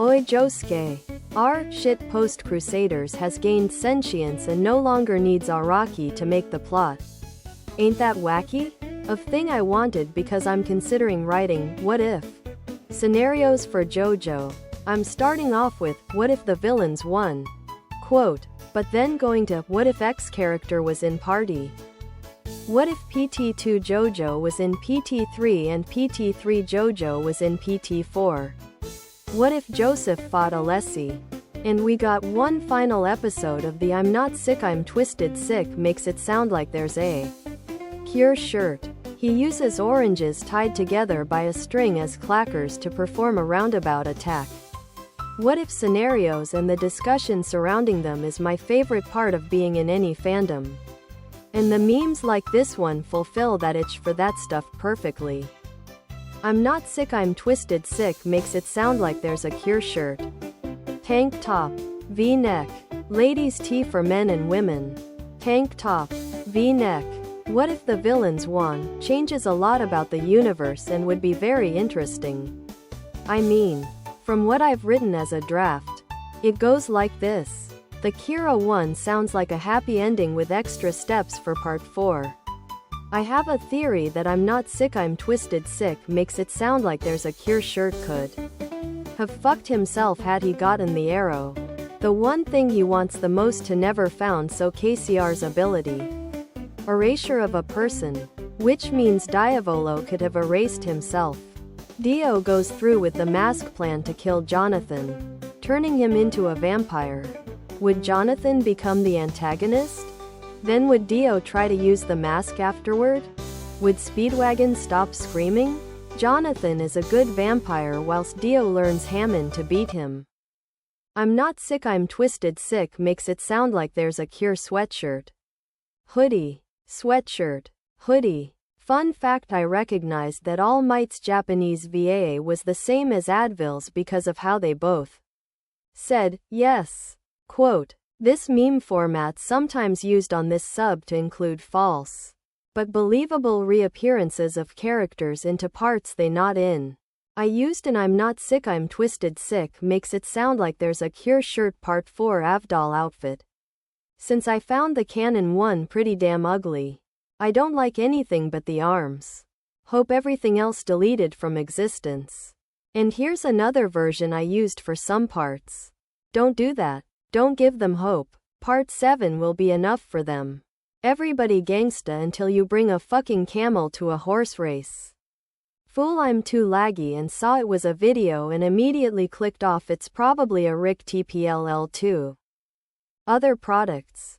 Oi Josuke. Our shit-post Crusaders has gained sentience and no longer needs Araki to make the plot. Ain't that wacky? A thing I wanted because I'm considering writing what if scenarios for JoJo. I'm starting off with what if the villains won? Quote, but then going to what if X character was in party? What if PT2 JoJo was in PT3 and PT3 JoJo was in PT4? What if Joseph fought Alessi? And we got one final episode of the I'm not sick I'm twisted sick makes it sound like there's a cure shirt. He uses oranges tied together by a string as clackers to perform a roundabout attack. What if scenarios and the discussion surrounding them is my favorite part of being in any fandom. And the memes like this one fulfill that itch for that stuff perfectly. I'm not sick I'm twisted sick makes it sound like there's a cure shirt. Tank top, V-neck, ladies tee for men and women. Tank top, V-neck. What if the villains won? Changes a lot about the universe and would be very interesting. I mean, from what I've written as a draft, it goes like this. The Kira one sounds like a happy ending with extra steps for part 4. I have a theory that I'm not sick I'm twisted sick makes it sound like there's a cure shirt could have fucked himself had he gotten the arrow. The one thing he wants the most to never found so KCR's ability. Erasure of a person, which means Diavolo could have erased himself. Dio goes through with the mask plan to kill Jonathan, turning him into a vampire. Would Jonathan become the antagonist? Then would Dio try to use the mask afterward? Would Speedwagon stop screaming? Jonathan is a good vampire whilst Dio learns Hammond to beat him. I'm not sick I'm twisted sick makes it sound like there's a cure sweatshirt. Hoodie. Sweatshirt. Hoodie. Fun fact I recognized that All Might's Japanese VA was the same as Advil's because of how they both said, yes. Quote, this meme format sometimes used on this sub to include false but believable reappearances of characters into parts they not in. I used an I'm not sick I'm twisted sick makes it sound like there's a cure shirt part 4 Avdol outfit. Since I found the canon one pretty damn ugly. I don't like anything but the arms. Hope everything else deleted from existence. And here's another version I used for some parts. Don't do that. Don't give them hope. Part 7 will be enough for them. Everybody gangsta until you bring a fucking camel to a horse race. Fool I'm too laggy and saw it was a video and immediately clicked off it's probably a Rick TPLL2. Other products.